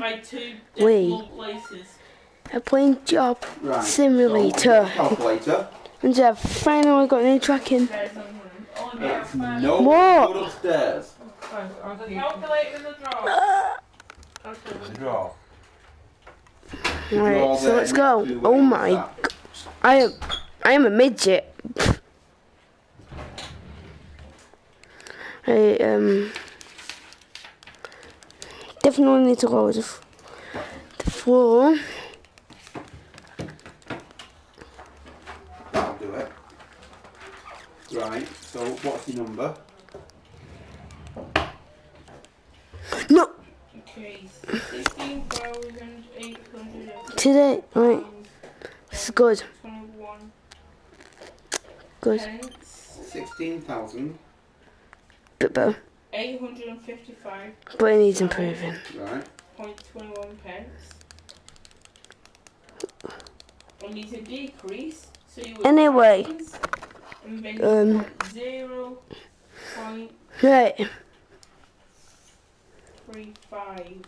by 2 decimal places. are playing Job Simulator. Calculator. And I've finally got any tracking. No, what? go upstairs. Calculator in the drawer. Right, so let's go. Oh my gosh. I am a midget. I definitely need to go to the floor. That'll do it. Right, so what's your number? No! Okay, 16,800. Today, right. This is good. 21. Good. 16,000. Bit better. 855. But it needs improving. Right. 0.21 pence. We need to decrease. So you would Anyway. And then 0. Right. 35.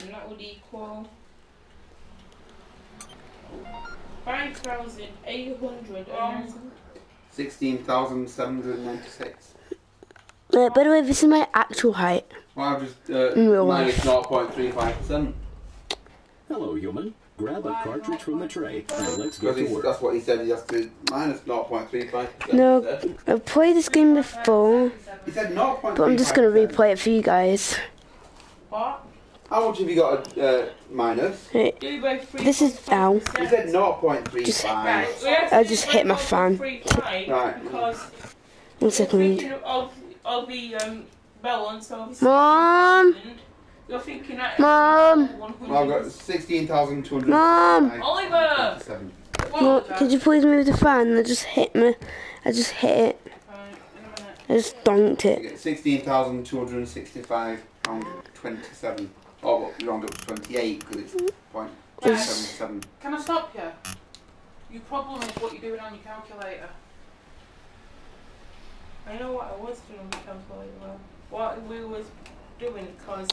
And that would equal 5,800. 16,796. By the way, this is my actual height. Well, I've just real minus life. 0.35%. Hello, human. Grab a cartridge from the tray and let's get to work. That's what he said. He has to minus 0.35%. No, I've played this game before, He said 0.35%. but I'm just going to replay it for you guys. What? How much have you got minus? Right. This is ow. He said 0.35. I just hit my fan. Right. Because 1 second. thinking of the balance of Mom! you're thinking at Mom! Well, I've got 16,200. Mom! Oliver! No, could you please move the fan? I just hit it. In a minute. I just donked it. £16,265.27. Oh, well, you round up to 28 because it's 0.77. Can I stop you? Your problem is what you're doing on your calculator. I know what I was doing on the calculator. What we was doing, because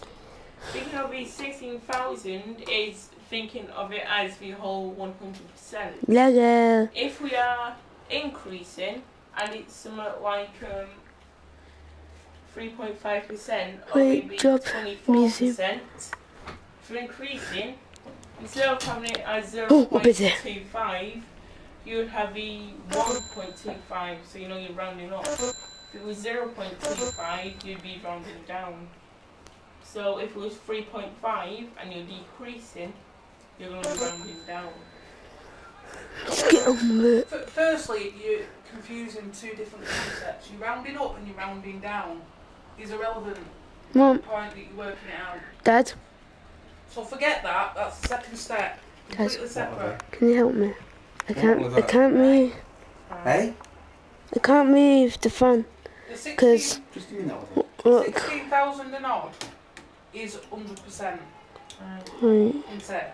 thinking of the 16,000 is thinking of it as the whole 100%. Lego. If we are increasing and it's something like 3.5% or Great maybe job, 24%, if we're increasing, instead of having it as what is it? 0.25, you would have the 1.25, so you know you're rounding up. If it was 0.25, you'd be rounding down. So if it was 3.5 and you're decreasing, you're going to be rounding down. Just get on with it. Firstly, you're confusing two different concepts. You're rounding up and you're rounding down. These are relevant Mom. point that you're working it out. Dad. So forget that. That's the second step. Completely separate. Can you help me? I can't move. Hey? I can't move the fan. Because, Just give me that. look. 16,000 and odd is 100%. Right. Isn't it?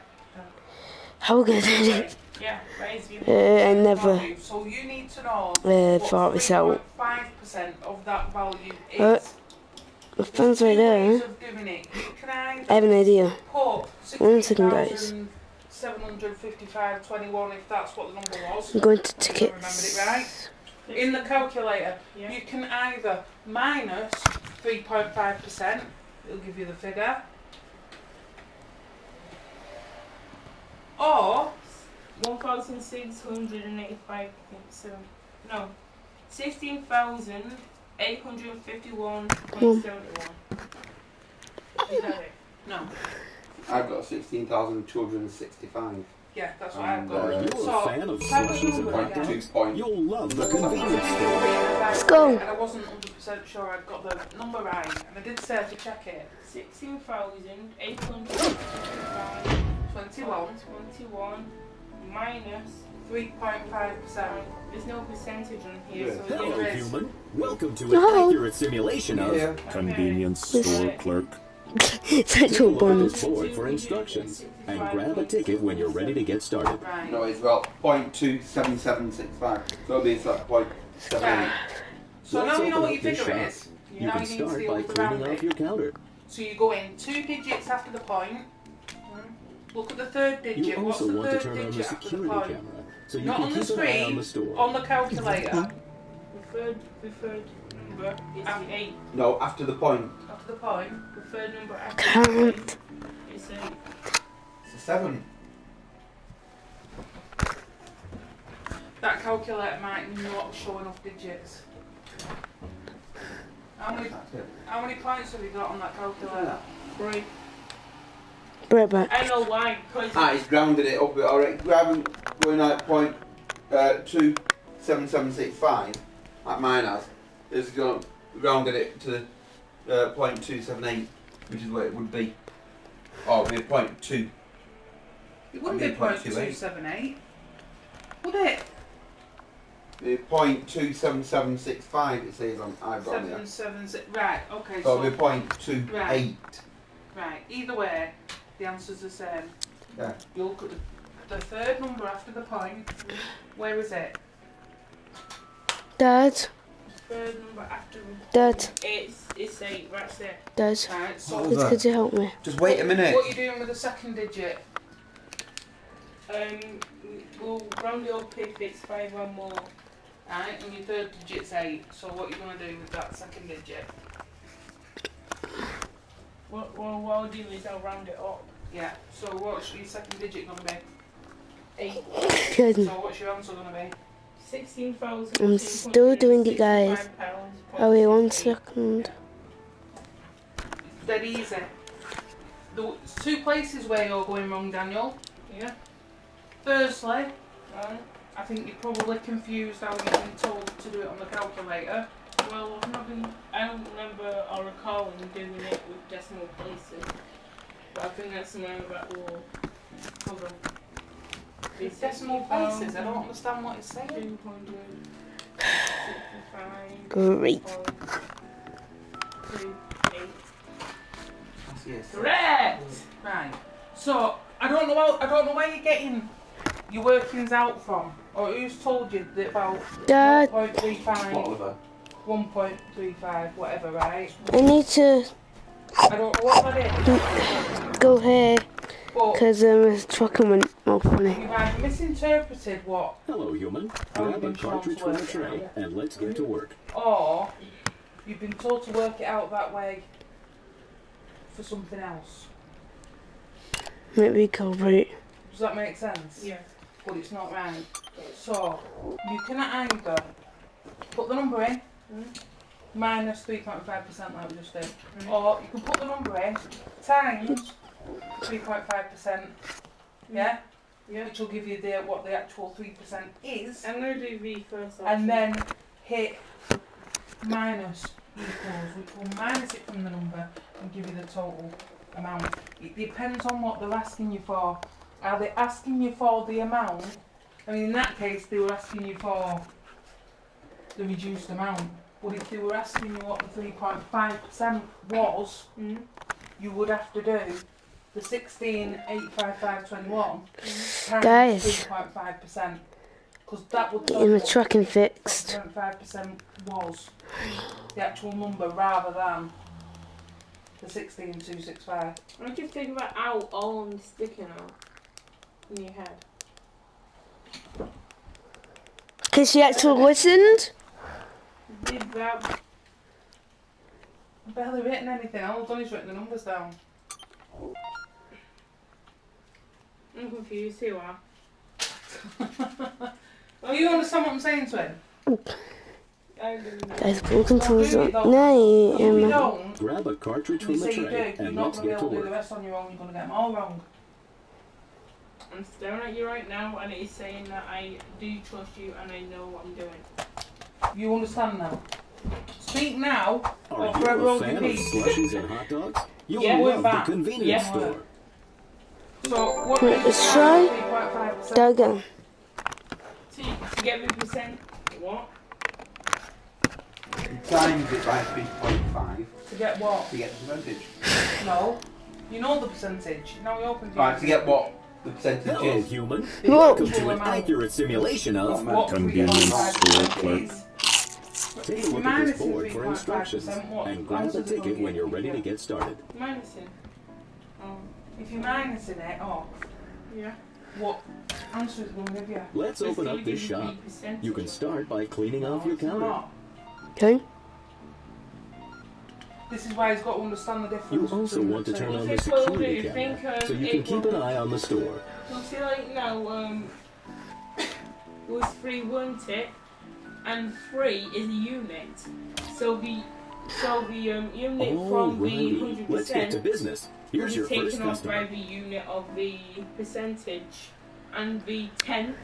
How good is it? Yeah, raise you. I never So you need to know thought this out. 5% of that value is. The fan's right there. Of doing it. You can I have an idea. put 1 second, guys. 755.21 if that's what the number was. I'm going to I tickets. remembered it right. In the calculator, you can either minus 3.5%, it'll give you the figure, or 1,685.7. No, 16,851.71. Is that it? no. I've got 16,265. Yeah, that's what I've got. Are you a fan of slushies and hot dogs? You'll love the convenience store. Let's go. And I wasn't 100% sure I'd got the number right, and I did say to check it. 16,851.21 minus 3.5%. There's no percentage on here, so Hello, there is. human. Welcome to an accurate simulation of convenience store clerk. Sexual Look on this bonds. board for instructions and grab a ticket when you're ready to get started. Right. No, it's about 0.27765. So it's like 0.78. So Let's now you know open what your up this figure shop. is. You Now can you need to start deal by with the cleaning rounding. off your counter. So you go in 2 digits after the point. Look at the third digit. You What's also the want to third turn on the digit after the security point? camera so you Not can on the keep an eye on the screen, store. on the calculator. The third number is the 8. No, after the point. After the point. The third number after Can't. the point is 8. It's a 7. That calculator might not show enough digits. How many points have you got on that calculator? 3. Right back. I know why. Because It's grounded it up. Alright, rather than going at point 27765, like mine has, it's going rounded it to point 278, which is where it would be. Or it would be point 2. It wouldn't be point 278, would it? The point 27765 it says on I've got on there. 776. Right. Okay. So it'll be point 28. Right. Either way, the answer's the same. Yeah. You look at the third number after the point. Where is it? Dad. third number after the Dad. point, it's 8 right there. Dad. Right. So What was Please that? could you help me? Just wait a minute. what are you doing with the second digit? We'll round it up if it's 5 or more. Right. And your third digit's 8. So what are you going to do with that second digit? What I'll do is I'll round it up. Yeah. So what's your second digit going to be? 8. Good. So what's your answer going to be? 16,000. I'm still doing it, guys. Oh wait, 1 second. Dead easy. There's 2 places where you're going wrong, Daniel. Yeah. Firstly, I think you're probably confused how you've been told to do it on the calculator. Well, I don't remember or recall doing it with decimal places. But I think that's something that will cover. It's decimal places, I don't understand what it's saying. 265. Great. Yes. Correct! Right. So I don't know where you're getting your workings out from, or who's told you that about Dad. 1.35, Whatever. 1.35, whatever, right? I need to I don't know what that is. go here But because this trucking went all funny. you've either misinterpreted what, Hello, human. Grab a cartridge from the tray and let's get to work. or you've been told to work it out that way for something else. Maybe culprit. Does that make sense? Yeah. But it's not right. So you can either put the number in, minus 3.5% like we just did, or you can put the number in times 3.5%, yeah? Yeah. Which will give you what the actual 3% is, I'm going to do V first. and then hit minus equals, which will minus it from the number and give you the total amount. It depends on what they're asking you for. Are they asking you for the amount? I mean, in that case, they were asking you for the reduced amount. But if they were asking you what the 3.5% was, you would have to do the 16,855.21 times Guys. 3.5%. Because that would Getting the trucking fixed. 3.5% was the actual number rather than the 16,265. I just figure that out all on the sticker now. In your head. Because she actually listened. Did that. I've barely written anything, all I've done is written the numbers down. I'm confused, you are. Oh, you understand what I'm saying to him? I didn't. Guys, welcome to Don't the do it though. night. If you don't, Grab a cartridge you from the say you do, tray you're and not let's going to be get to able to do the work. rest on your own, you're going to get them all wrong. I'm staring at you right now and it's saying that I do trust you and I know what I'm doing. You understand now? Speak now, Are or forever you a hold fan your of peace. slushies and hot dogs? You'll Yeah. love the Back. convenience Yeah. store. So, what Right, is let's try. 3.5%? That again. See, to get the percent. What? Times it by 3.5 To get what? to get the percentage. No. You know the percentage. Now you open Right, to get what the percentage Hello, is. human. Whoa. Welcome to an accurate simulation of What convenience store clerk. is. Take If a you look at this minus in board for instructions 3.5%, what and grab a answers are ticket gonna when you're give ready you? to get started. Minusing. Oh. If you're minusing it off, Yeah. what answer is going to give you? Let's It's open gonna up this give you shop. percentage You can of it. start by cleaning off your It's counter. not. Okay. This is why he's got to understand the difference. You also between want to the two. turn on the Because what security we think, camera so you can it keep will- an eye on the store. So see, like now, it was free, weren't it? And free is a unit. So the unit from the Alrighty, let's get to 100% business. will Here's be your first taken off by customer. the unit of the percentage, and the 10th.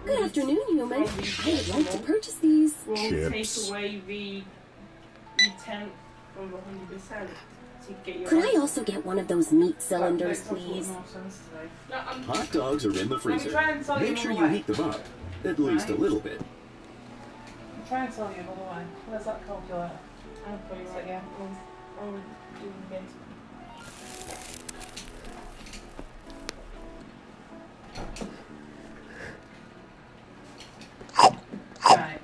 Good afternoon, human. From the I would like to decimal purchase these. will Chips. take away the 10th from the 100% to get your. Could I answer. also get one of those meat cylinders, That makes absolutely please? no sense today. No, I'm Hot dogs are in the freezer. try and tell you Make sure you another way. heat them up, at least a little bit. I'm trying to tell you another way. Where's that calculator? I'll put it right Yeah. I'll do it again. Right.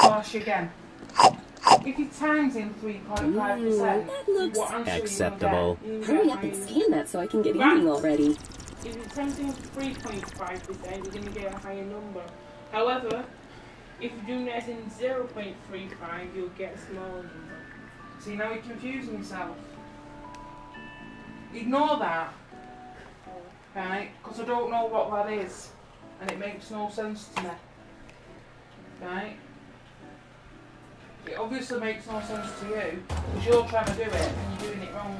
Wash again. If you times in 3.5%, that looks what answer acceptable. are you Hurry gonna up get? and scan that so I can get Right. eating already. If it's something 3.5%, you're going to get a higher number. However, if you're doing that in 0.35, you'll get a smaller number. See, now you're confusing yourself. Ignore that, right? Because I don't know what that is, and it makes no sense to me, right? It obviously makes no sense to you, because you're trying to do it and you're doing it wrong,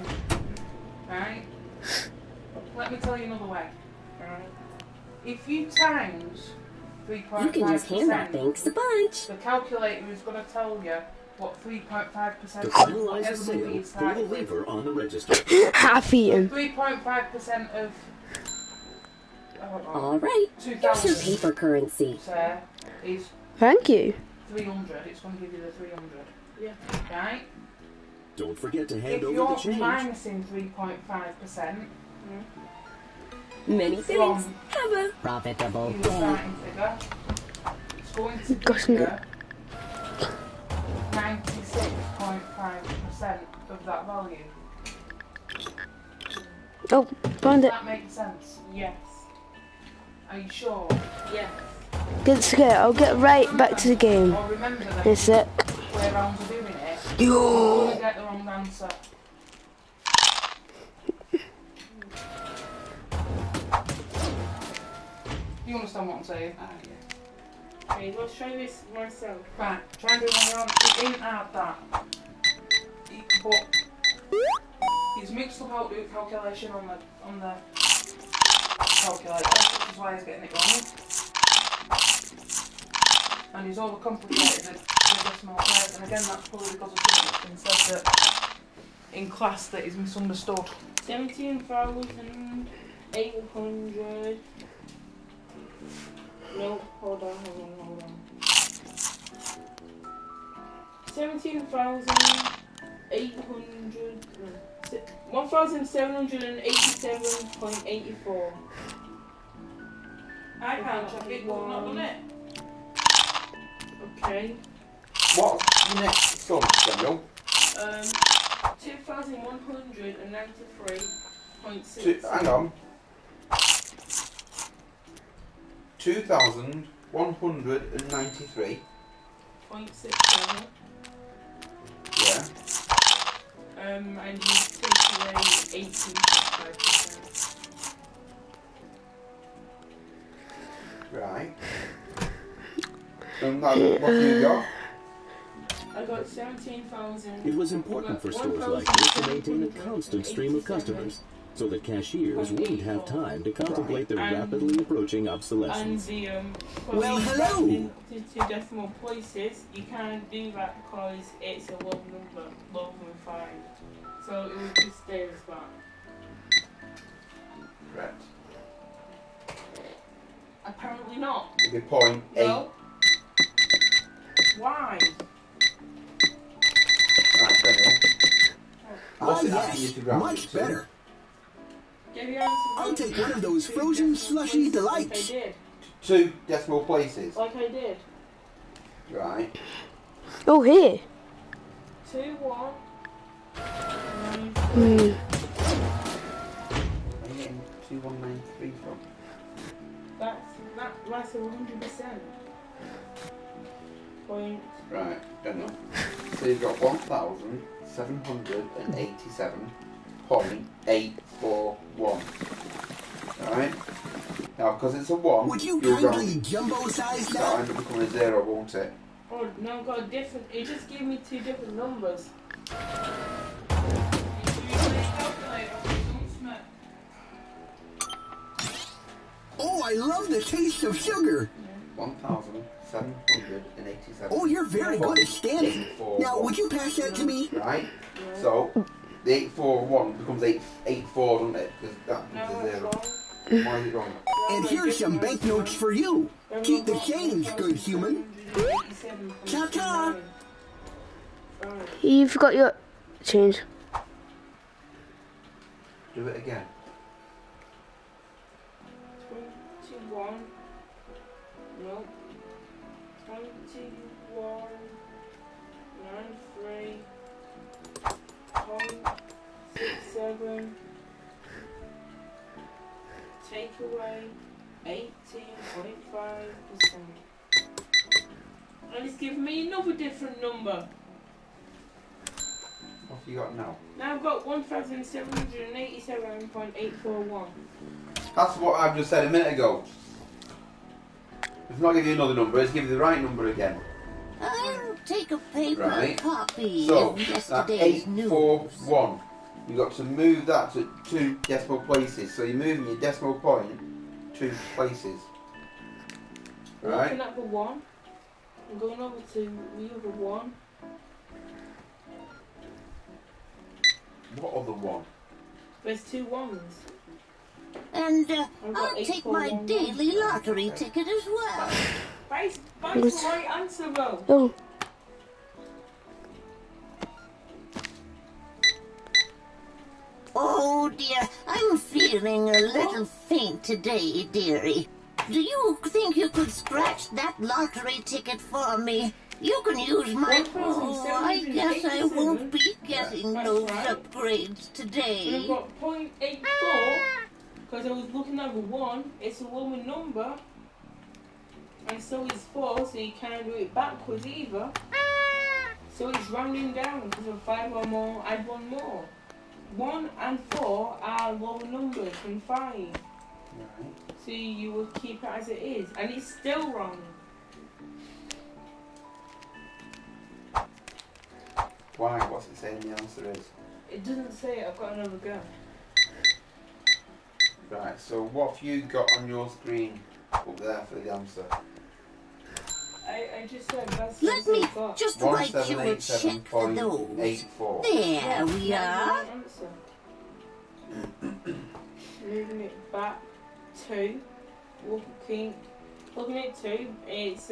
right? Let me tell you another way. Right? If you times 3.5%, You can just hand that thanks a bunch. the calculator is going to tell you what 3.5% To is, finalize the whatever number sale, you pull the started with. lever on the register. Half eaten. 3.5% of All right, here's your 2,000, paper currency. sir, is Thank you. 300. It's going to give you the 300. Yeah. Right? Don't forget to hand If over you're the change. minusing 3.5%, Many thanks. From- Have a profitable your day. starting figure, it's going to Gosh, give you 96.5% of that value. Oh, found Does it. that make sense? Yes. Are you sure? Yes. It's okay. I'll get right back to the game. Or remember that In a sec. way rounds are doing it, Yo. you're going to get the wrong answer. You understand what I'm saying? Okay, let's try this myself. Right, try and do it on your own. It ain't hard that. But he's mixed up how to do calculation on the calculator, which is why he's getting it wrong. And he's overcomplicated the decimal place, and again that's probably because of something that's been said that in class that is misunderstood. 17,800. No, hold on. 17,800. 1,787.84. I can't check it, but I've not done it. Okay. What's the next sum, Daniel? 2,193.6. Hang on. 2,193. 0.67. Yeah. And you take away 18.5%. Right. And that, what have you got? I got 17,000. It was important for stores like this to maintain a constant stream of customers, so that cashiers wouldn't have time to contemplate their And- rapidly approaching And obsolescence. the Well, because hello! into decimal places, you can't do that because it's a low number, lower than 5. So it will just stay as that. Correct. Apparently not. It'd be 0.8. No. Why? Right, Daniel. What's it Ah, asking you to round much it to? better. Give the answer. I'll take one of those Two frozen decimal slushy places delights. Like I did. 2 decimal places. Like I did. Right. Oh, here. 2, 1. Hmm. Where are you getting 2193 from? That's 100%. Point. Right, don't know. So you've got 1,787.841. Alright? Now, because it's a 1, Would you you'll round kindly it. jumbo size That'll that? end up becoming a 0, won't it? Oh no, I've got a different. It just gave me 2 different numbers. Oh, I love the taste of sugar. 1,787. Oh, you're very good at scanning. Now, would you pass that to me? Right? So, the 841 becomes 884, doesn't it? Because that No, becomes a that's 0. wrong. Why is it wrong? And here's some banknotes for you. Keep the change, good human. Ta-ta. You forgot your change. Do it again. 21. Nope. 21. 93. 67. Take away 18.5%. And it's giving me another different number. What have you got now? Now I've got 1,787.841. That's what I've just said a minute ago. It's not giving you another number, it's giving you the right number again. I'll take a paper Right. copy So, of that's yesterday's news. 841. You've got to move that to 2 decimal places. So you're moving your decimal point 2 places. I'm Right? looking at the 1. I'm going over to the other 1. What other one? There's 2 1s. And I've got I'll take my 841. daily lottery ticket as well. That's the right answer though. Oh, Oh dear, I'm feeling a little faint today, dearie. Do you think you could scratch that lottery ticket for me? You can use my... Oh, I guess I won't be getting those upgrades And today. I've got 0.84 because I was looking at the 1. It's a Roman number. And so is 4, so you can't do it backwards either. So it's rounding down because of 5 or more, add 1 more. 1 and 4 are lower numbers than 5. Right. So you will keep it as it is. And it's still wrong. Why? What's it saying the answer is? It doesn't say it, I've got another go. Right, so what have you got on your screen up there for the answer? I just said that's Let what me I've got. just write you a check for those. 1787.84. There we That's are. the answer. Moving it back 2. Looking at 2, it's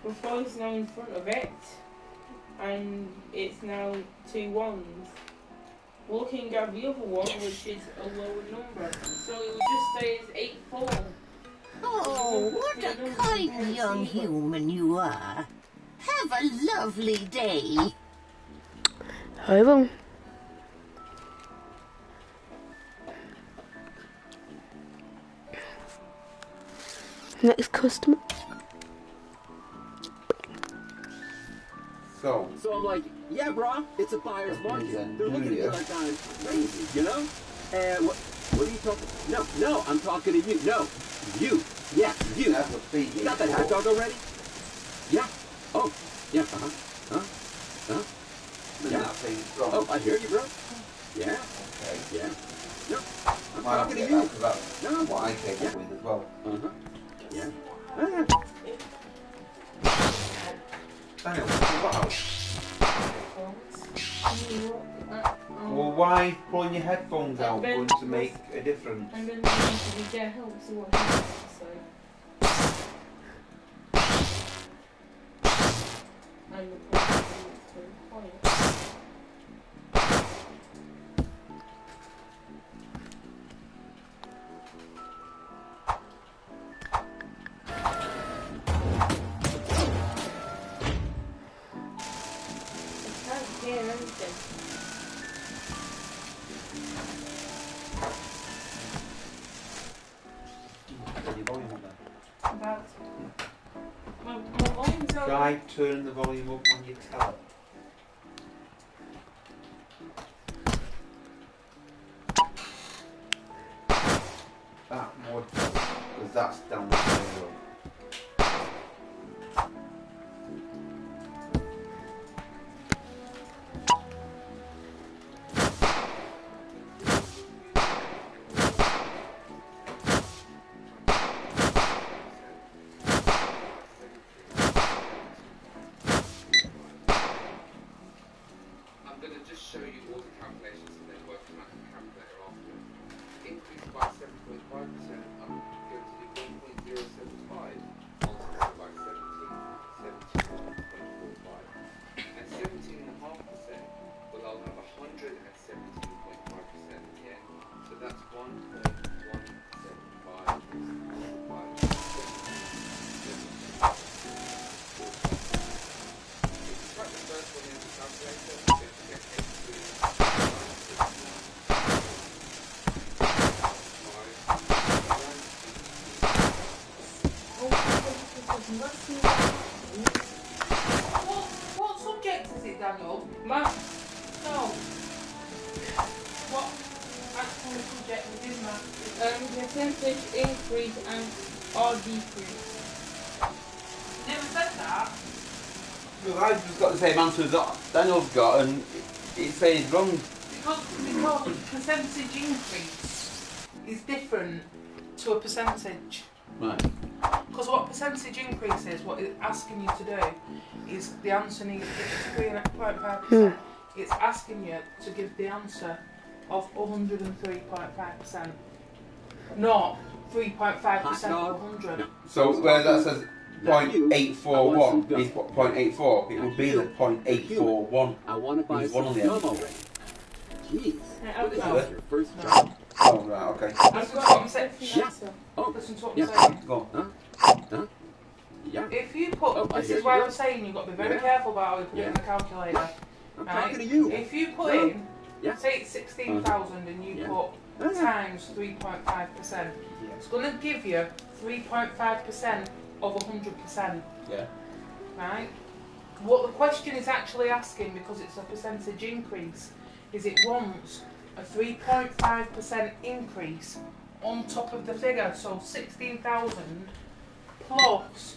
before it's now in front of it, and it's now 2 1s. Looking at the other one, which is a lower number, so it would just say it's 84. Oh, what a kind young human you are. Have a lovely day. I will. Next customer. So, So I'm like, yeah, bro, it's a buyer's market. They're looking at our guys crazy, you know? And what are you talking? No, I'm talking to you. No, you. Yeah, you. that's what feed You got that hot dog already? Yeah. Oh, yeah. And Yeah. that thing's wrong. Oh, I hear you, bro. Yeah. Okay. Yeah. No, I'm I have talking to to get you. that because that's No. what I came up with as well. Yeah. Oh, yeah. Daniel, what else? Well, why pulling your headphones out going to make a difference? And then you get help, so what happens? So. And the person is very quiet. Try turning the volume up on your telly. That would, because that's down the zero. I'm going to just show you all the calculations and then work them out in the calculator after. Increase by 7.5%, I'm going to do 1.075 multiplied by 71.45. And 17.5%, well, I'll have 117.5% again. So that's 1.175 multiplied by 17.5. If you type the first one in the calculator, you're going to get 8. What subject is it, Daniel? Math. No. What actual subject within math? Percentage increase and or decrease. Never said that. Well, I've just got the same answer that Daniel's got, and it says wrong. Because percentage increase is different to a percentage. Right. Because what percentage increase is, what it's asking you to do, is the answer needs, if it's 3.5%, it's asking you to give the answer of 103.5%, not 3.5% of 100. So where that says 0.841 is 0.84, it would be the 0.841. I want to buy There's one some on the gum end. already. Jeez, I'll this go. is your first job. Oh, right, okay. Listen to what I'm saying. Yeah. Oh, Listen to what yeah. I'm saying. Go on. Huh? Yeah. If you put, Oh, I this hear is why you. I was saying you've got to be very Yeah. careful about how you put it in Yeah. the calculator. I'm Right? talking to you. If you put No. in, Yeah. say it's 16,000 and you Yeah. put times 3.5%, it's going to give you 3.5% of 100%, Yeah. right? What the question is actually asking, because it's a percentage increase, is it wants a 3.5% increase on top of the figure, so 16,000 plus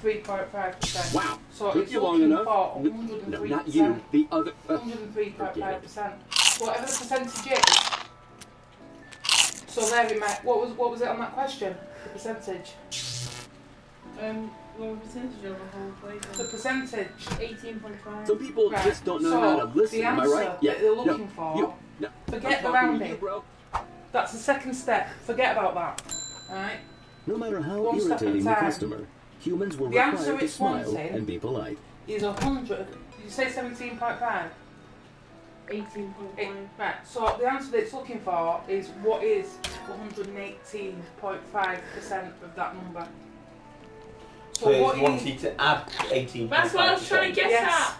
3.5%. Wow. So Took it's you long looking enough. for No, 103%. not you. The other. 103.5%. Whatever the percentage is. So there it might. What was it on that question? The percentage. What percentage of the whole equation? The percentage. 18.5. Some people Right. just don't know So, how to listen. the Am I answer right? Yeah. that they're No. looking for. You. No. Forget I'm the talking to rounding. you, bro. That's the second step. Forget about that. Alright? No matter how One step at a irritating the time. customer, humans will The answer require to it's smile wanting and be polite. Is 100. Did you say 17.5? 18.5. Right, so the answer that it's looking for is what is 118.5% of that number. So it's what you wanting to add 18.5%. That's what I was trying to get Yes. at.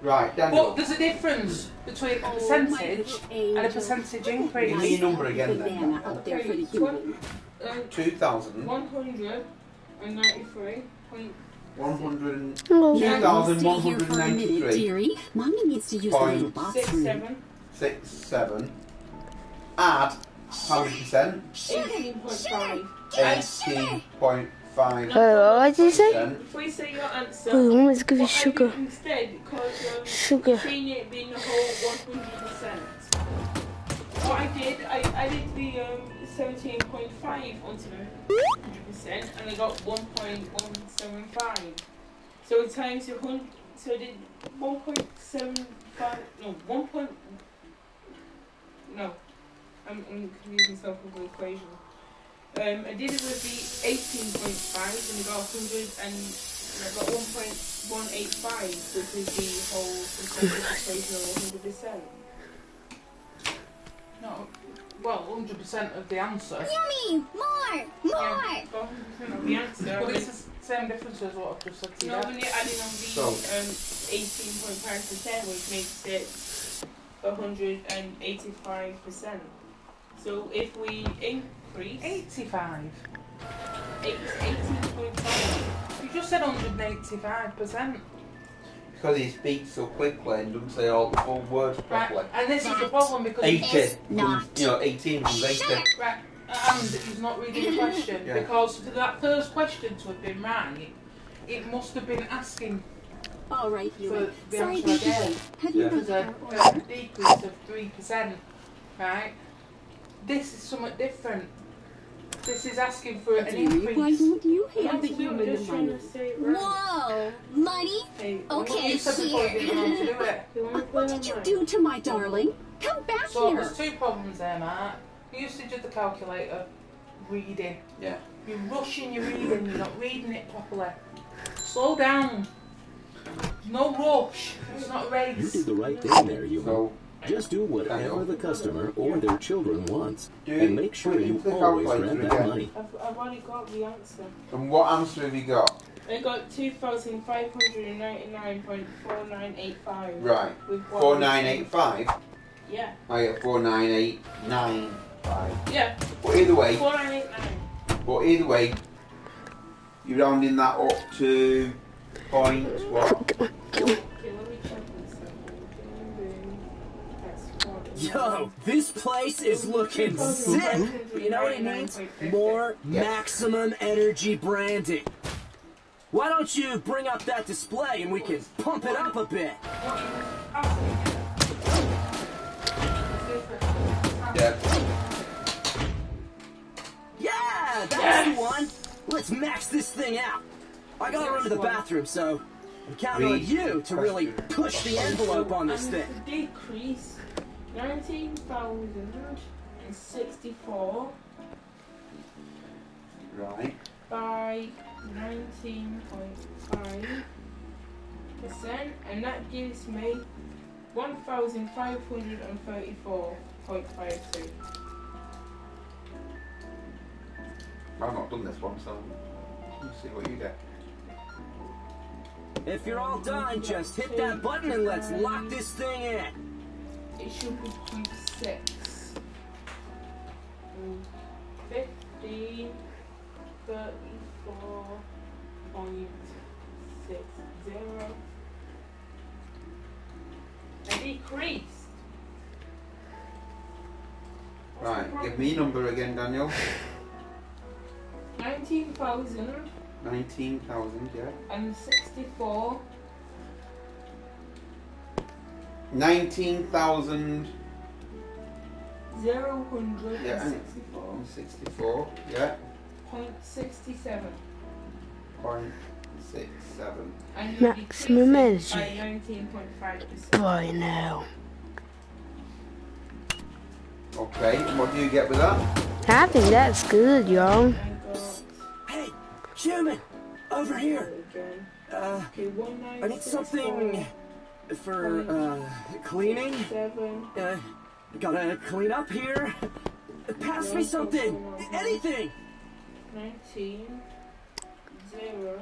Right, But Daniel. there's a difference between a percentage and a percentage Give me increase. your number again then. Okay, 2,000. 193. 100. Oh. Now, stay here for a minute, 2,193. dearie. Mommy needs to use the little box room. 67. 67. Add 100%. 18.5. 18.5%. What did you say? If we say your answer, Oh, I want to give you what I sugar. did instead, because Sugar. between it being the whole 100%. What I did the 17.5 onto the 100%, and I got 1.175. So times the 100, so I did 1.75. No, 1. No, I'm confusing myself with the equation. I did it with the 18.5, and I got 100, and I got 1.185, which is the whole percentage equation of 100%. No, well, 100% of the answer. Yummy! More! More! Yeah, got 100% of the answer. But it's the same difference as what I've just said to you. No, when you're adding on the So- 18.5%, which makes it 185%. So if we increase 85. 18.5, just said 185%. Because he speaks so quickly and doesn't say all the full words Right, properly. and this is the problem because 80. not. You know, 18 comes 80. right, and he's not reading the question Yeah. because for that first question to have been right, it must have been asking All right, for Huey. the Sorry answer to be again. late. Have you Yeah. There's read a our order? decrease of 3%, right? This is somewhat different. This is asking for an Dearie, why increase. don't you hand I'm the human the just trying money? to say it right. Whoa, money? Hey, Okay, You said before you didn't know how to do it. you want to play What did you online? do to my darling? Come back So here. there's two problems there, Mark. Usage of the calculator, reading. Yeah. You're rushing your reading, you're not reading it properly. Slow down. No rush. It's not a You race. did the right thing there, human. So, Just do whatever the customer or their children wants. do And make sure put it you into the always calculator grab that again. money. I've already got the answer. And what answer have you got? I got 2,599.4985. Right. With one 4985. Yeah. I get 49895. Yeah. But either way, 4989. you're rounding that up to point what? Okay, let me check this out. That's 40. Yo, this place is looking sick. You know what it needs? More maximum energy branding. Why don't you bring up that display and we can pump it up a bit? Yeah. Yeah, that's the one. Let's max this thing out. I gotta run to the bathroom, so I'm counting on you to really push the envelope on this thing. And the decrease 19,064 Right. by 19.5%, and that gives me 1,534.52. I've not done this one, so let's see what you get. If you're all done, just hit that button and let's lock this thing in. It should be 0.6. 15, 34.60. A decrease. Right, give me a number again, Daniel. 19,000 19,000, yeah. and 64. 19,000. 0,164. 64, yeah. 0.67. 0.67. And you Maximum decrease it energy. by 19.5%. Boy, no. Okay, and what do you get with that? I think that's good, y'all. I got Hey, human, over here. again. I Okay, need something for cleaning. 7. Gotta clean up here. Pass me something, anything. 19. 0.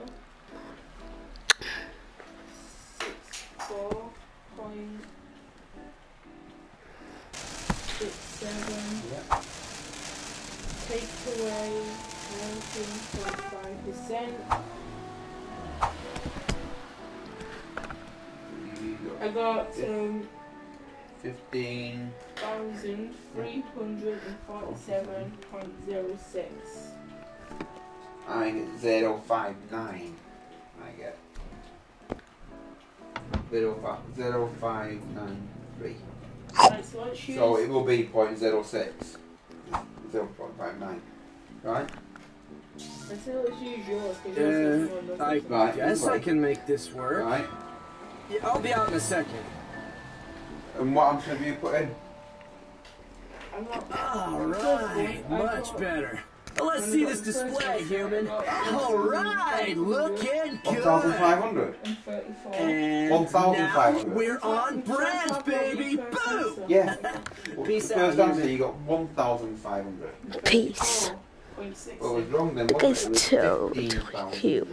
64.67. Yeah. Take away 19.5%. I got 15. 1,347.06. I get 059. I get 0.0593. Right, so let's use. So it will be 0.06. 0.59. Right? Let's use yours. 'Cause yours is more than I Right, guess right. I can make this work. Right. Yeah, I'll be out in a second. And what answer have you put in? I'm not. All right, much better. Let's see this display, human. All right, looking good. 1,500. And 34. And 1,500. now we're on brand, baby. Boom. Yeah. Peace out, First answer, human. you got 1,500. Peace. 34.6. Well, it was wrong then, wasn't It's it? It was so 15,000. cute.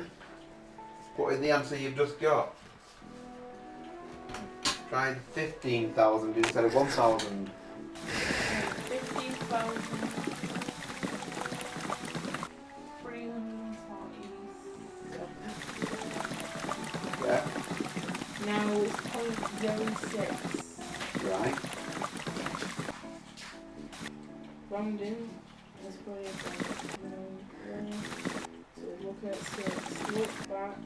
Put in the answer you've just got. Try 15,000 instead of 1,000. 15,347. 0.06. Right. Rounding is probably about, so look at 6. Look back.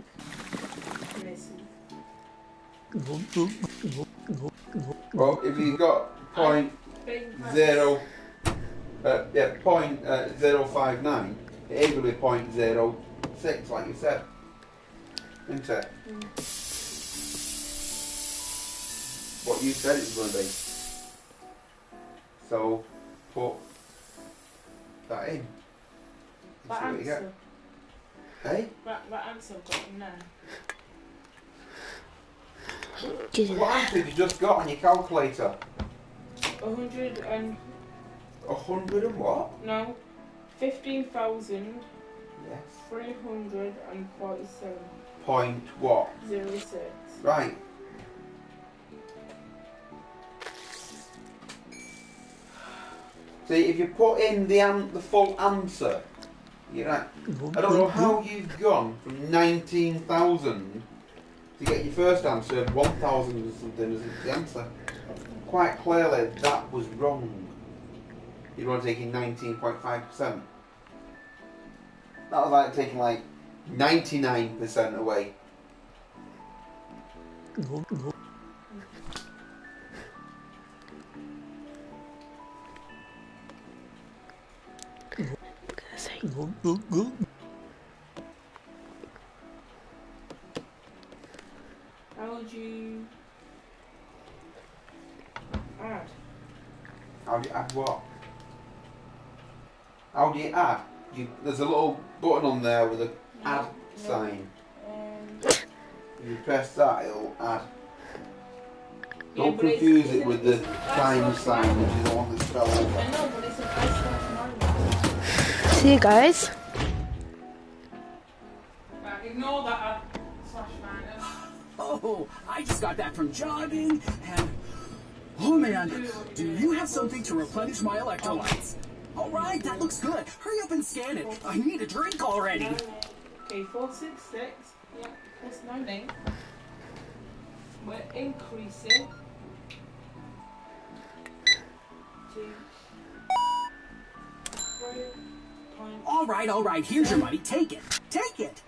Listen. Well, if you've got point 0, point 059, it is going to be 0.06, like you said, isn't it? What you said it was going to be. So, put that in. That See what you get. answer. Hey? That answer I've got in there. What answer have you just got on your calculator? 100 and 100 and what? no, 15,000. Yes. 347. Point what? 06. Right. See, if you put in the full answer, you're right. I don't know how you've gone from 19,000 to get your first answer of 1,000 or something as the answer. Quite clearly, that was wrong. You're only taking 19.5%. That was like taking like 99% away. How would you add? How do you add what? How do you add? There's a little button on there with a add sign. If you press that, it'll add. Don't confuse it with the times sign, which is the one that's spelled I over. know, but it's an /. See you guys. Right, ignore that slash minus. Oh, I just got back from jogging, and oh man, do you have something to replenish my electrolytes? All right, that looks good. Hurry up and scan it. I need a drink already. Okay, 466. Yeah, plus 90. We're increasing to 3. All right, here's your money. Take it. Take it.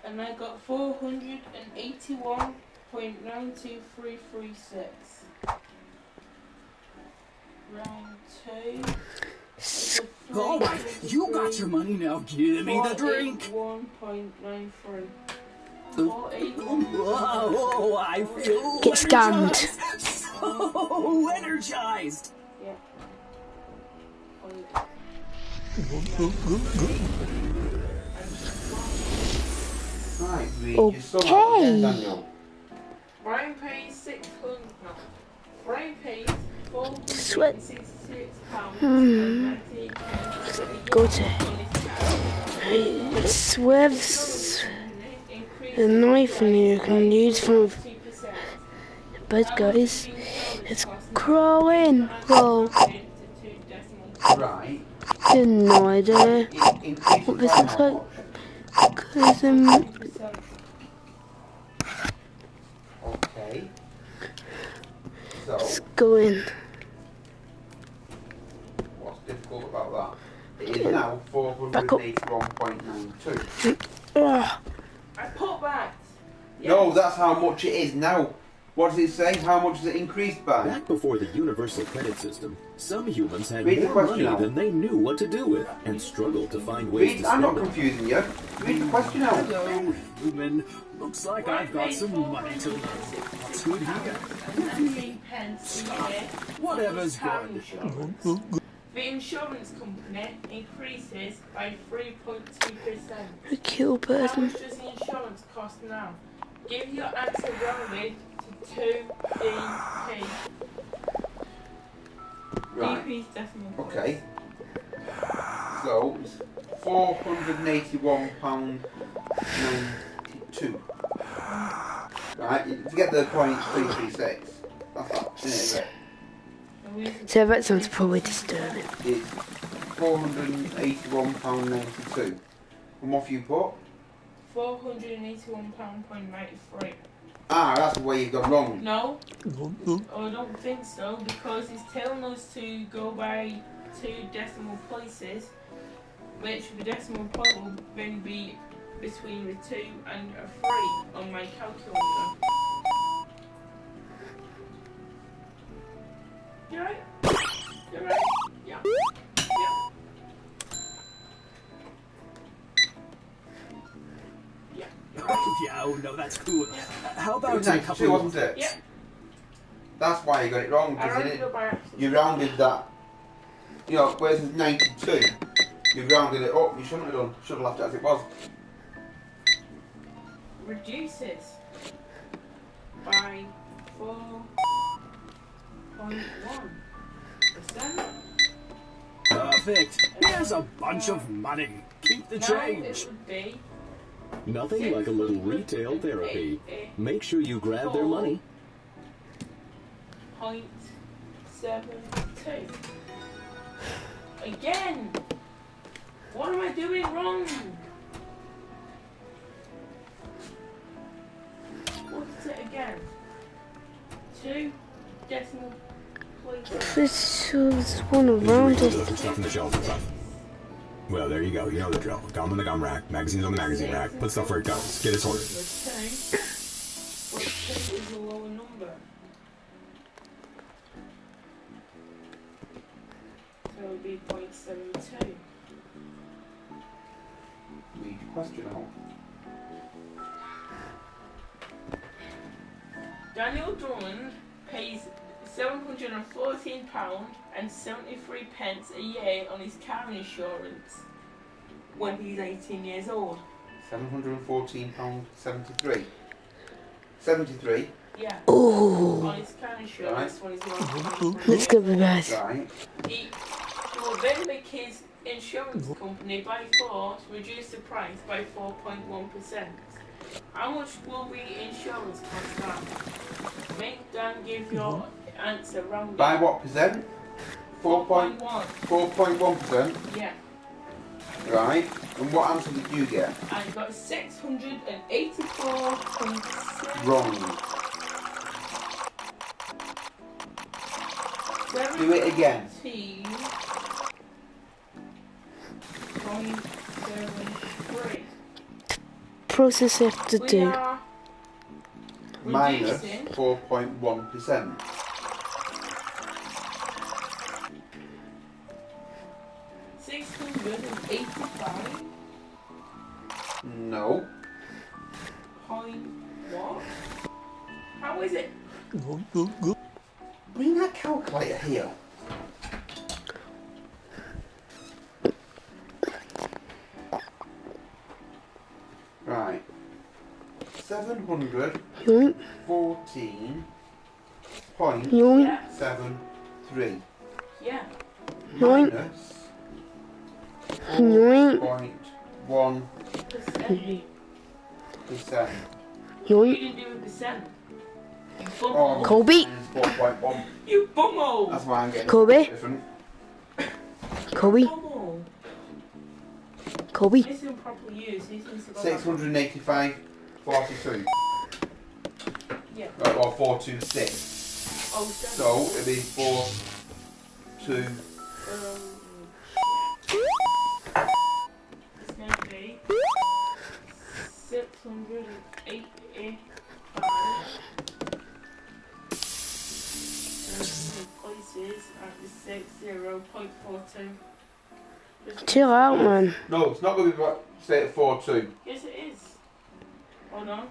And I got 481.92336. Round 2. All right, you got your money now. Give me the drink. 1.93. Whoa, I feel Get scammed. So energized. Yeah. Right, read your sum out again, Daniel. Brian pays 600. No. Brian pays Sweat. £466. Go to Swift's the knife and you can use for. But guys, it's crawling. Well, Right. I have no idea Increase what it this by looks how like. much? Cause Okay. So, it's going. what's difficult about that? It is now 481.92. Oh, I put back. No, that's how much it is now. What does it say? How much has it increased by? Back before the universal credit system, some humans had Read the more question money out. than they knew what to do with and struggled to find ways to I'm not spend it. confusing you. Read the question out. Hello, human. Looks like I've got some money to what's good here. Whatever's good. The insurance company increases by 3.2%. a kill How person. much does the insurance cost now? Give your answer rounded to 2DP. Right. DP's decimal point. Okay. So, it's £481.92. Right, to get the point 336. That's that, isn't it? So that sounds probably disturbing. It's £481.92. And what have you put? £481.93. Ah, that's where you've gone wrong. No. Oh, I don't think so, because it's telling us to go by 2 decimal places, which the decimal point will then be between the 2 and a 3 on my calculator. You right? You right? Yeah. Yeah. Yeah. You're right. Yeah, oh no, that's cool. How It about was a 92, couple wasn't it? Yeah. That's why you got it wrong, I because rounded up by accident. you rounded that. You know, whereas it's 92, you rounded it up. You shouldn't have done. Should have left it as it was. Reduces by 4.1%. Perfect. Here's a bunch of money. Keep the Now change. it would be Nothing like a little retail therapy. Make sure you grab their money. 0.72. Again! What am I doing wrong? What is it again? 2 decimal places. This is one around it. Stuff in the shelves and stuff. Well, there you go. You know the drill. Gum on the gum rack, magazines on the magazine rack. Put stuff where it goes. Get it sorted. With 2. What 2 is a lower number? So it would be 0.72. Read your question out. Daniel Drummond pays £714.73 a year on his car insurance when he's 18 years old. £714.73. 73. Yeah. Oh, On his car insurance when he's around that's gonna be bad. Right. He will then make his insurance company by force reduce the price by 4.1%. How much will the insurance cost now? Make Dan give your answer rounded. By what percent? 4.1. 4.1%. Yeah. Right. And what answer did you get? I got 684.7. Wrong. Do it again. 0.73. Process have to We do. are Minus reducing 4.1%. $685. No. Point what? How is it? Bring that calculator here. Right. 714.73. Yoink, yoink, Yeah. yoink, Minus yoink, 4.1%. You yoink. didn't do a percent. You Oh, bummo. Kobe, minus 4.1. You bummo. That's why I'm getting Kobe? different. Kobe, Bummo. Kobe. This isn't properly used. This needs to go back. 685.42. Yeah. Right, or 426. Oh, So it'd be 4.2. It's going to be 685. Places at the 60.42. Chill out, man. No, it's not going to be stay at 4.2. Yes, it is. Hold on.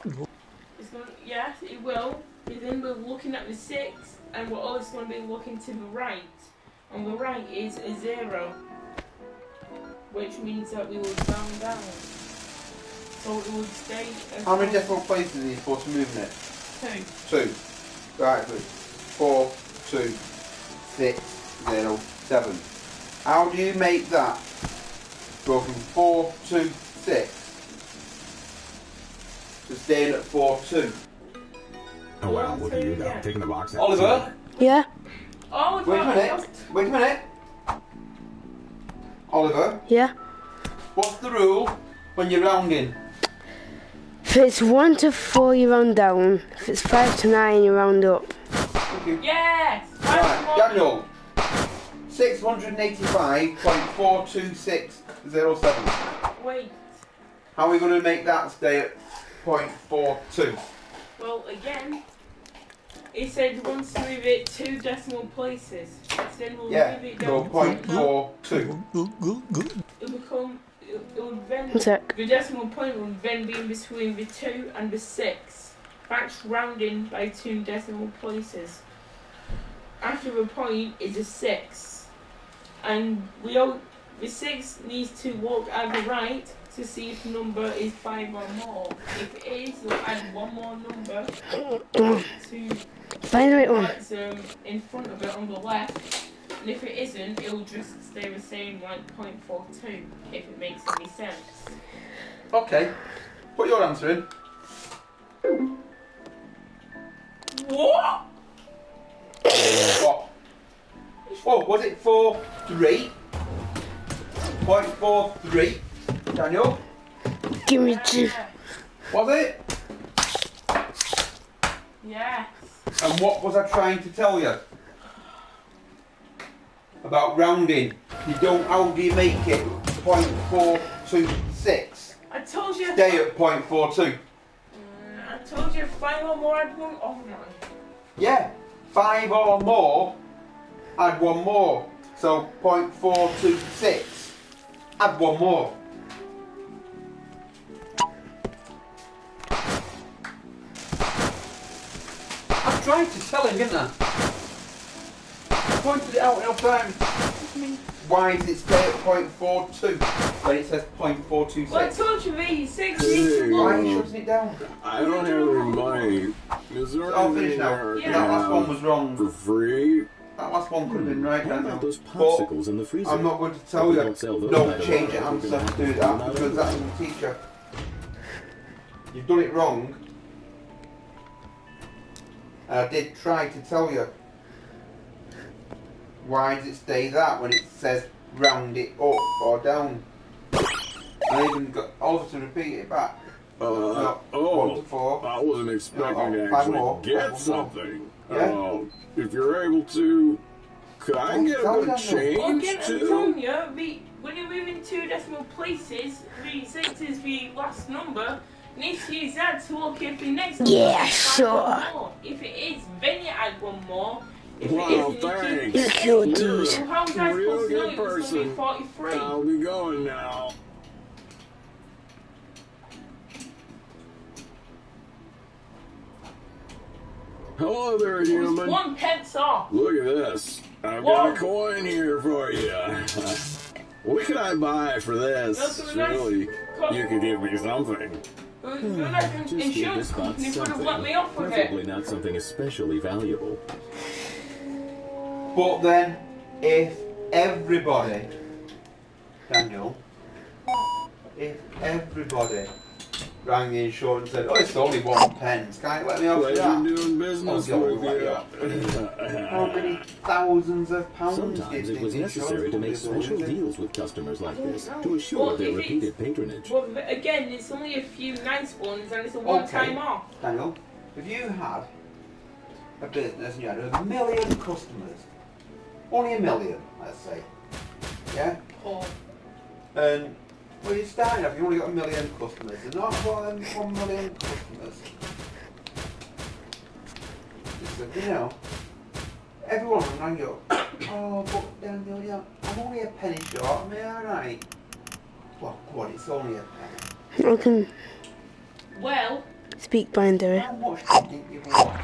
It's going to, yes, it will. But then we're looking at the 6, and we're always going to be looking to the right. And the right is a 0, which means that we will round down. So it will stay as How many decimal places are you supposed to move in it? 2. 2. Right, so it's 4, 2, 6, 0, 7. How do you make that go from 4, 2, 6 to staying at 4, 2? Oh wow, look at you go. Taking the box out. Oliver? Yeah, Oh, Wait a minute. Wait a minute. Oliver, yeah. what's the rule when you're rounding? If it's 1 to 4, you round down. If it's 5 to 9, you round up. Thank you. Yes! Right, Daniel. 685.42607. Wait. How are we going to make that stay at 0.42? Well, again, it said once to move it 2 decimal places. Then we'll move it so down 0.42. It'll become. It would then. One sec. The decimal point would then be in between the 2 and the 6. That's rounding by 2 decimal places. After the point is a 6. And the 6 needs to walk at the right to see if the number is 5 or more. If it is, you'll add one more number to Find the right one. what's in front of it on the left. And if it isn't, it will just stay the same, like 0.42, if it makes any sense. Okay. Put your answer in. What? What? Oh, was it 4.3? 0.43? Daniel? Give me 2. Was it? Yes. And what was I trying to tell you? About rounding. How do you make it 0.426? I told you. Stay at 0.42. I told you 5 or more, I'd want. Oh my. Yeah, 5 or more, add one more. So 0.426, add one more. I tried to tell him, didn't I? I pointed it out enough times. Why does it stay at 0.42 when it says 0.426? Well, I told you the 6 Hey, needs to Why are walk. you shutting it down? I don't have any money. Is there I'll finish anything now. there Yeah. That last one was wrong. for free? That last one could have been right, How Daniel. about those But popsicles in the freezer? I'm not going to If tell we you. don't sell those Don't by change your tomorrow, we're answer gonna have to to do put that them out because anyway. that's the teacher. You've done it wrong. And I did try to tell you. Why does it stay that when it says round it up or down? I even got Oliver to repeat it back. No, 1 to 4. I wasn't expecting No, to 5 actually more, 5 get more. something. Yeah. If you're able to, could I Oh, get tell a me that change Well, again, I'm too? telling you, when you're moving 2 decimal places, the 6 is the last number. You need to use that to look if the next number Yeah, is 5 sure. or more. If it is, then you add one more. If Wow, it isn't, you thanks. You're cool, keep. dude. So how was I Real supposed to know good it was going to be person. 43? I'll be going now. Hello there, It was human. 1 pence off. Look at this. I've Whoa. got a coin here for you. What can I buy for this? That's a nice Really, co- you could give me something. You're like an Just give insurance this box company would have something. let me off with Preferably it. not something especially valuable. But then, if everybody, Daniel, if everybody rang the insurance and said, oh, it's only 1 pence, can't you let me off with Pleasure that? doing business Oh, with God, you. How many thousands of pounds do you Sometimes it think was the necessary to make insurance company special will lose? deals with customers like this to Well, assure their if it's- repeated patronage. Well, again, it's only a few nice ones and it's a one-time off. Daniel, if you had a business and you had 1 million customers, only 1 million, let's say, yeah? Oh. And well, you're starting off, you've only got 1 million customers, and not more than 1 million customers. You know, everyone will ring you up. Oh, but Daniel, yeah, I'm only a penny short, am I alright? Well, what, it's only a penny. I can Well, speak bindery. How much do you think you want?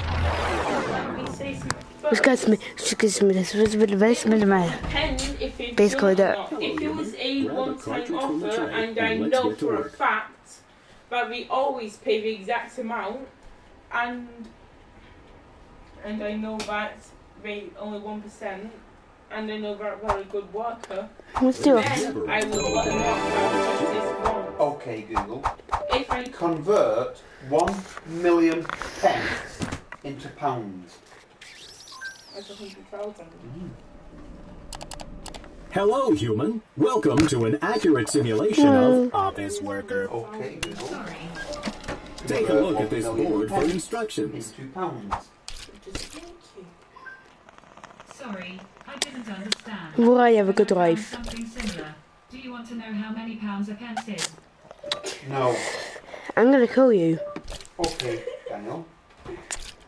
let me say something Which first. guy's me? Which guy's me? This was very similar. Depends if it's Basically done or that. not. If it was a Grab a one-time cartridge from the offer tray and I and let's know get to for a work. fact that we always pay the exact amount and I know that they only 1% and I know they're a very good worker, What's yours? then I will let them off for just this one. Okay, Google. If I Convert 1 million pence into pounds. That's 100,000. Hello, human. Welcome to an accurate simulation of office worker. Okay, Google. Take a look at this board for instructions. £2. Sorry, I didn't understand. Will I have a good But I found life? Something similar. Do you want to know how many pounds a pence is? No. I'm gonna kill you. Okay, Daniel.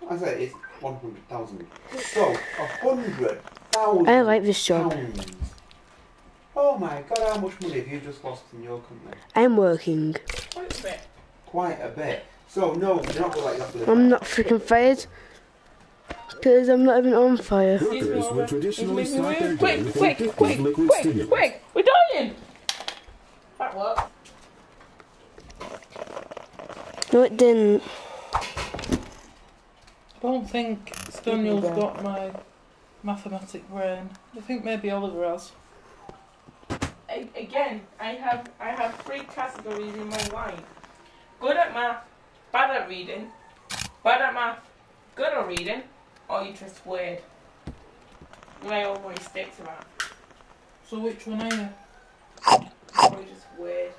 I said it's 100,000. So, 100,000. I like this job. pounds. Oh my god, how much money have you just lost in your company? I'm working. Quite a bit. Quite a bit. So, no, you're not going to let yourself live. I'm not freaking fired. Because I'm not even on fire. Workers would traditionally start their day Quick, with quick, addictive quick, liquid quick, stimulants. quick! We're dying! That worked. No, it didn't. I don't think Daniel's got my mathematic brain. I think maybe Oliver has. Again, I have 3 categories in my life. Good at math, bad at reading, bad at math, good at reading, or you're just weird. And I always stick to that. So which one are you? Or just weird.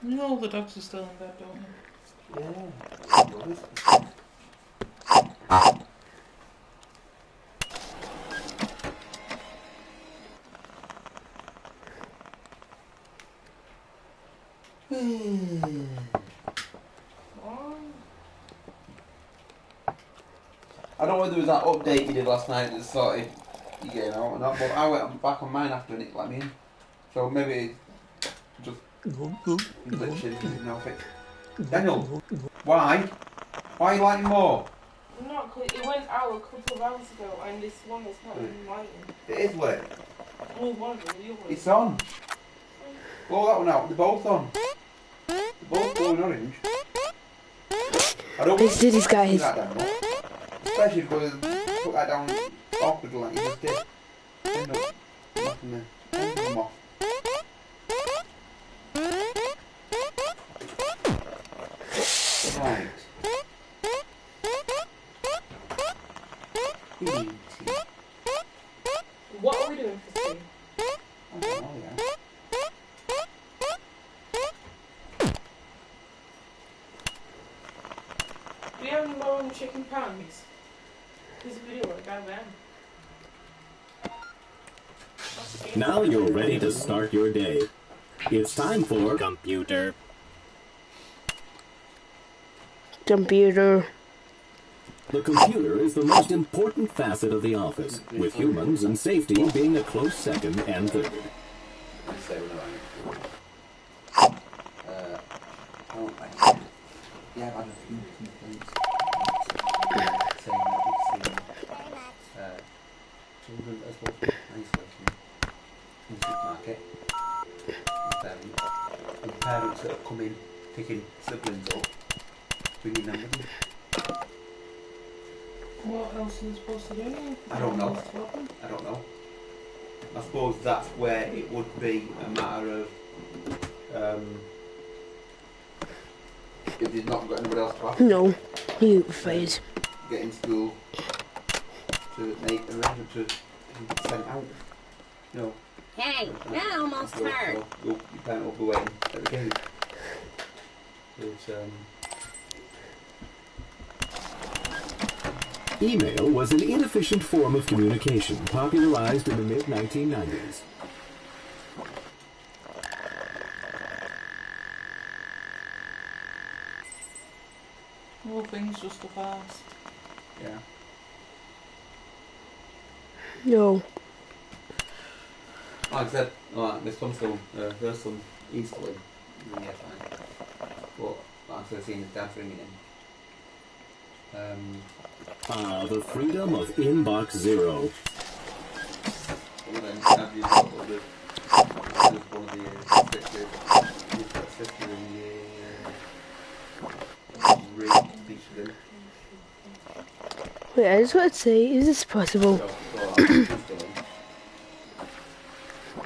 You know all the dogs are still in bed, don't you? Yeah. I don't know whether it was that update you did last night that sorted you getting out or not, but I went back on mine after and it let me in. So maybe it just glitching, didn't know if it. Daniel, why? Why are you lighting more? Not cause it went out a couple of hours ago and this one is not even lighting. It is lit. Only one of them, the other one. It's on. Blow that one out. They're both on. They're both glowing orange. I don't Let's do this, guys. that down, especially if you put that down awkwardly like you just did. End up knocking the end of them off. Right. What are we doing for tea? I don't know yet. Do you have any more chicken pans? There's a video right down there. Now you're ready to start your day. It's time for computer. Computer. The computer is the most important facet of the office, with humans and safety being a close second and third. Yeah, I've had a few complaints saying that it's children are supposed to be isolating in the supermarket. And parents that have come in picking siblings up, bringing them with them. What else are they supposed to do? I don't know. I don't know. I suppose that's where it would be a matter of if you've not got anybody else to ask. No, you fired. Get in school to make arrangements to be sent out. You know. Hey, that almost hurt. Your parent will be waiting at the gate. But, Email was an inefficient form of communication popularized in the mid-1990s. The whole thing's just a farce. yeah. No. Like I said, like, my son's still, her son, he's still in year 5. But, like I said, seeing his dad ringing in. The freedom of Inbox Zero. And then Dad used one of the sisters, he's got a sister in the really teaches him. Wait, I just want to say, is this possible? So he's still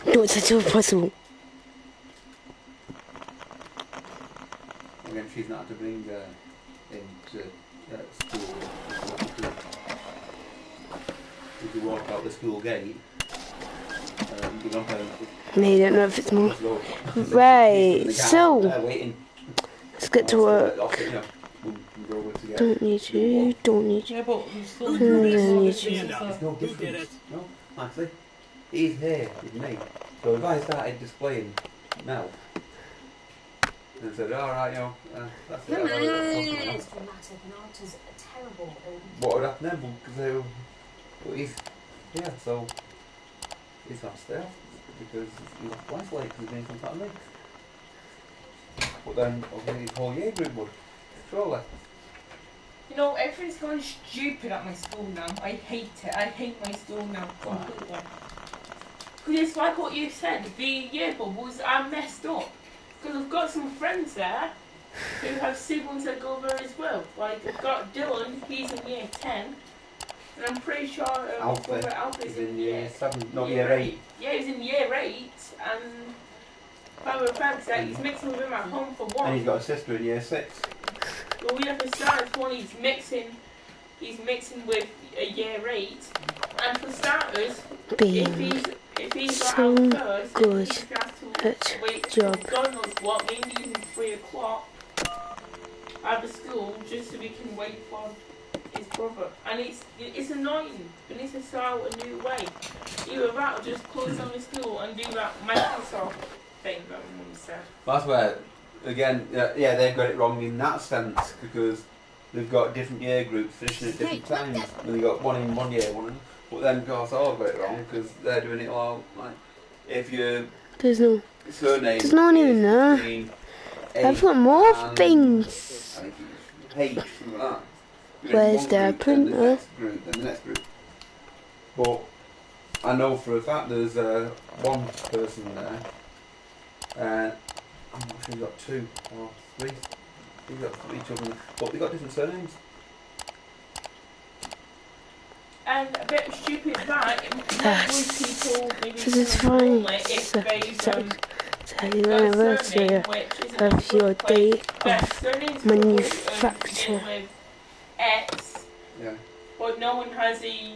in. No, it's at all possible. Again, she's not had to bring into school. If you walk out the school gate, You can No, you don't know if it's more. Right, so let's get to work. Don't need you, don't need you. Yeah, but you still Don't need It's you. no difference. No, actually, he's here with me. So if I started displaying now, and said, alright, that's it. What would happen then? Because he's yeah, so he's not still because he's isolated because he's doing something like me. But then obviously his whole year group would, surely. You know, everything's going stupid at my school now. I hate it. I hate my school now completely. Because it's like what you said, the year bubbles are messed up. Because I've got some friends there who have siblings that go there as well. Like, I've got Dylan, he's in year 10. And I'm pretty sure Alfred's in year 7, not year 8. Yeah, he's in year 8. And by the fact that he's mixing with him at home for one. And he's got a sister in year 6. Well, we have to start at 1, he's mixing with a year 8. And for starters, if he's so out first, good he's got at to wait job. till God knows what, maybe even 3 o'clock at the school, just so we can wait for his brother. And it's annoying. We need to start a new way. Either that or just close down the school and do that Microsoft thing that Mum said. That's where, again, yeah, they've got it wrong in that sense because they've got different year groups finishing at different times. And they've got one in one year, one in. But then, of course, all got it wrong because they're doing it all like if your surname there's no one even there. I've got more things. H, something like that. Where's their printer? Then the next group. But I know for a fact there's one person there. I'm not sure he's got 2 or 3. He's got 3 children, but they've got different surnames. And a bit stupid that people maybe it's fine. Tell your anniversary of your date of manufacture. With X, yeah. But no one has a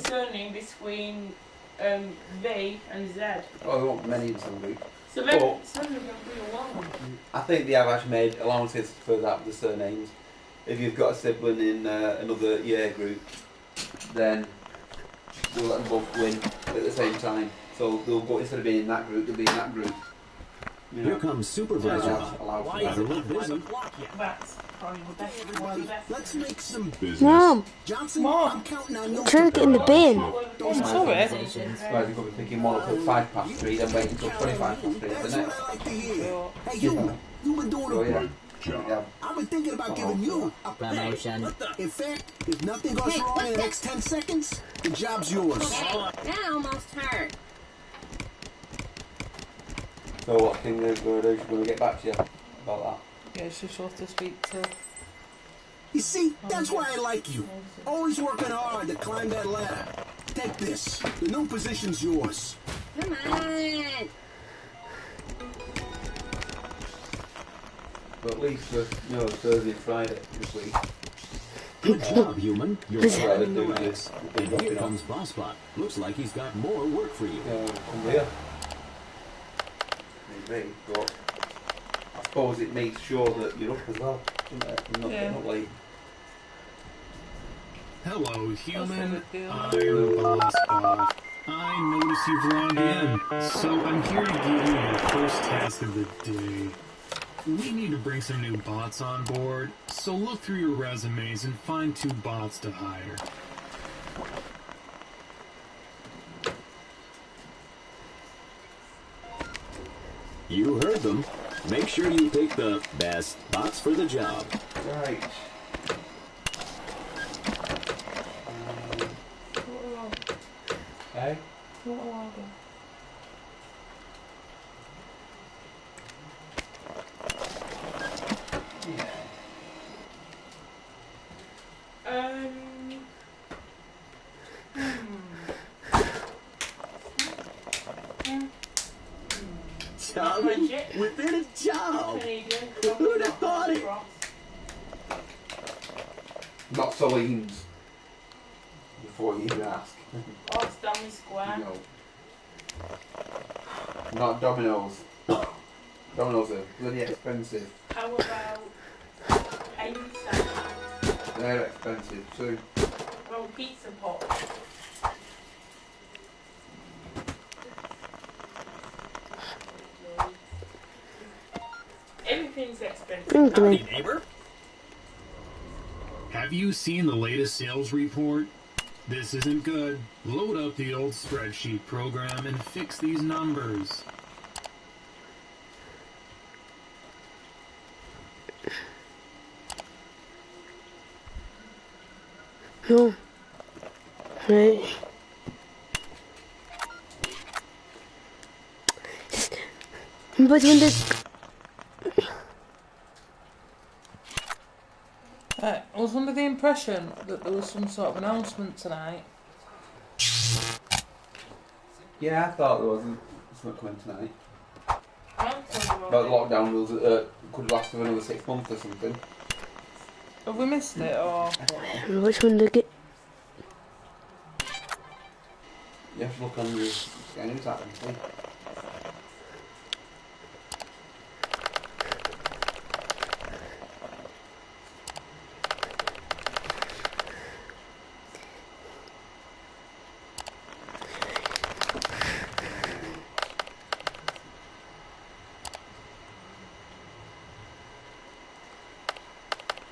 surname between V and Z. Oh, there weren't many in some groups. So then some of them be alone. I think they have actually made allowances for that with the surnames. If you've got a sibling in another year group, then they'll let them both win at the same time. So they'll go, instead of being in that group, they'll be in that group. You know, here comes Supervisor. Why is it not busy? That's probably the best one. Let's make some business. Mom! Johnson, I'm counting on you. I'm trying to get in the bin. I'm sorry. Right, you've got to be thinking one up at 5 past 3, then wait until 25 past 3 for the next. Hey, you've been doing a great job. I've been thinking about giving you a promotion. In fact, if nothing goes wrong in the next 10 seconds, the job's yours. That almost hurt. So what thing they're going to do? She's going to get back to you about that. Yeah, she's supposed to speak to. You see, that's why I like you. Always working hard to climb that ladder. Take this. The new position's yours. Come on. But at least for Thursday and Friday this week. Good job, human. You're Right, right. doing this. And here comes Bosspot. Looks like he's got more work for you. Come here. Maybe, but I suppose it makes sure that you're up as well, doesn't it? And not getting up late. Hello, human. I'm Bosspot. I notice you've logged in, so I'm here to give you your first task of the day. We need to bring some new bots on board, so look through your resumes and find 2 bots to hire. You heard them. Make sure you pick the best bots for the job. Right. Hey? Tommy, within a job. Who'd have thought it? Not Celine's. Before you even ask. Oh, it's Stanley Square. No. Not Domino's. Domino's are bloody expensive. How about pizza? They're expensive too. Well, pizza pot. Everything's expensive. Howdy, neighbor. Have you seen the latest sales report? This isn't good. Load up the old spreadsheet program and fix these numbers. No. Right. But when this... I was under the impression that there was some sort of announcement tonight. Yeah, I thought there wasn't. It's not coming tonight. About About lockdown rules that could last for another 6 months or something. Have we missed it, or...? Which one did it? You have to look on the Sky News app and see.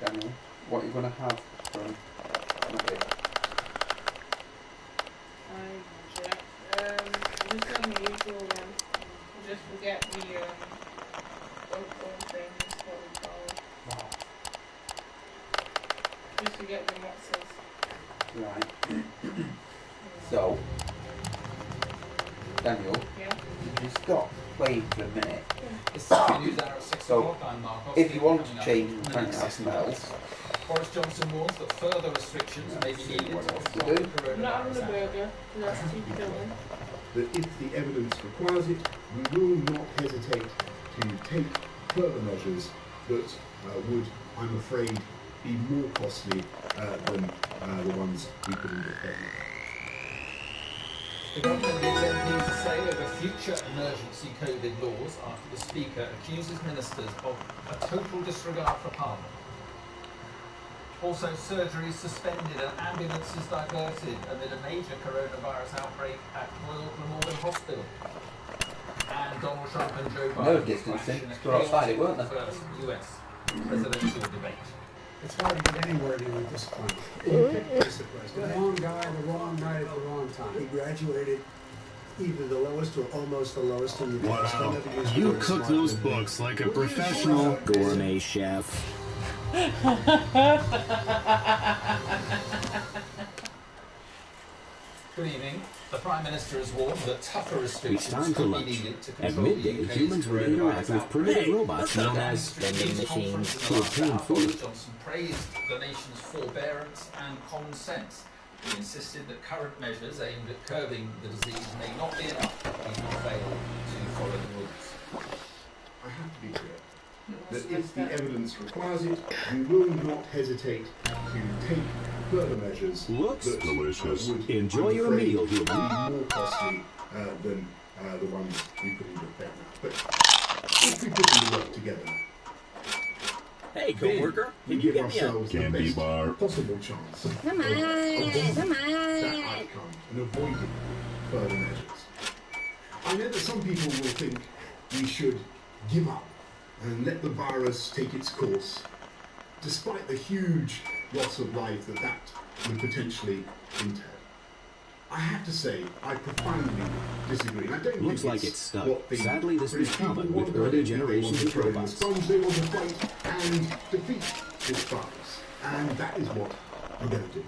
Daniel, what are you going to have from Monday? I'm just doing the usual one. Just forget the thing, what we call it. Wow. Just forget the matzahs. Right. So, Daniel, Yeah. you stop playing for a minute. It's something news hour at 6 So, o'clock. I'm Mark if you want Austin, to coming change up and in find the out next 6 something months. else, Boris Johnson warns that further restrictions may be needed to what else to stop do. the coronavirus Not having a outbreak. burger, because that's too filling. That if the evidence requires it, we will not hesitate to take further measures that would, I'm afraid, be more costly than the ones we put into effect. The government gives MPs a say over future emergency COVID laws after the Speaker accuses ministers of a total disregard for Parliament. Also, surgeries suspended and ambulances diverted amid a major coronavirus outbreak at Royal Glamorgan Hospital. And Donald Trump and Joe Biden No distancing, we're outside it, weren't they? first US presidential debate. It's hard to get anywhere near this point. You picked Mr. President. The wrong guy, the wrong night, at the wrong time. He graduated either the lowest or almost the lowest in the class. Wow. You cook those books like a professional Gourmet chef. Good evening. The Prime Minister has warned that tougher It's restrictions time for could be lunch. needed to At control the midday, UK's humans will interact with primitive robots known as vending machines to obtain Boris food. Johnson praised the nation's forbearance and common sense. He insisted that current measures aimed at curbing the disease may not be enough if we fail to follow the rules. I have to be clear that if the evidence requires it, we will not hesitate to take further measures Looks that delicious. would, Enjoy I'm your afraid, meal, be human. more costly than the ones we put into effect now. But if we put them to work together, Hey, then coworker, we can you give get me a ourselves the candy best bar? possible chance of Come on, avoiding come that on. outcome and avoiding further measures. I know that some people will think we should give up and let the virus take its course, despite the huge loss of life that that would potentially entail. I have to say, I profoundly disagree. I don't Looks think like it's stuck. what the Sadly, this was British people common want. with I don't early think they generations want to of throw in the robots. sponge. They want to fight and defeat this virus. And that is what we're going to do.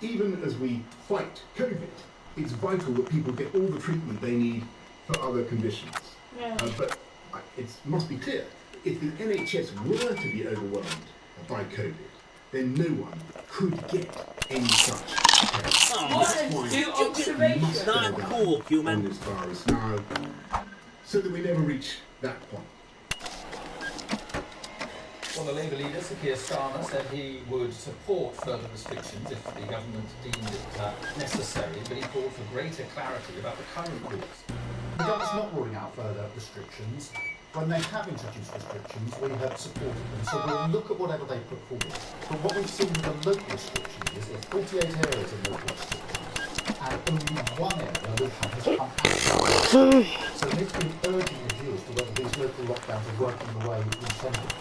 Even as we fight COVID, it's vital that people get all the treatment they need for other conditions. Yeah. But it must be clear, if the NHS were to be overwhelmed by COVID, then no one could get any such care. What an astute observation. Not cool, On human. this virus now, so that we never reach that point. Well, the Labour leader, Sir Keir Starmer, said he would support further restrictions if the government deemed it necessary, but he called for greater clarity about the current rules. The government's not ruling out further restrictions. When they have introduced restrictions, we have supported them. So we'll look at whatever they put forward. But what we've seen with the local restrictions is there are 48 areas of local restrictions, and only one area which has come out. So they've been urgent review as to whether these local lockdowns are working the way intended.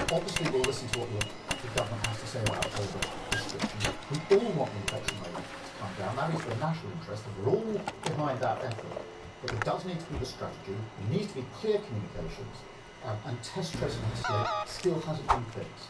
Obviously, we'll listen to what the government has to say about further restrictions. We all want the infection rate to come down. That is the national interest, and we're all behind that effort. But there does need to be the strategy, there needs to be clear communications, and test, tracing and isolate still hasn't been fixed.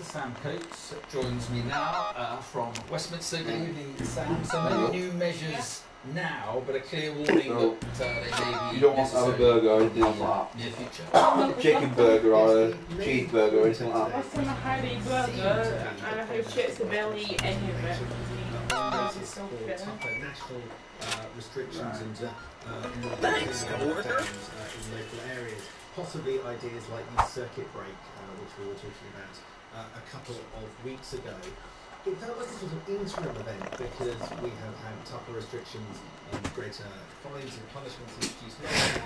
Sam Coates joins me now from Westminster. Good evening, Sam. So no new measures now, but a clear warning that they may be you don't want to have a burger or anything like that. Near future. Chicken burger or a cheeseburger or anything like that. What's in a Hardy burger? And I hope shit's barely eat any of it. Tougher national restrictions and Thanks, coworker. in local areas. Possibly ideas like the circuit break, which we were talking about a couple of weeks ago. It felt like a sort of interim event because we have had tougher restrictions and greater fines and punishments introduced locally.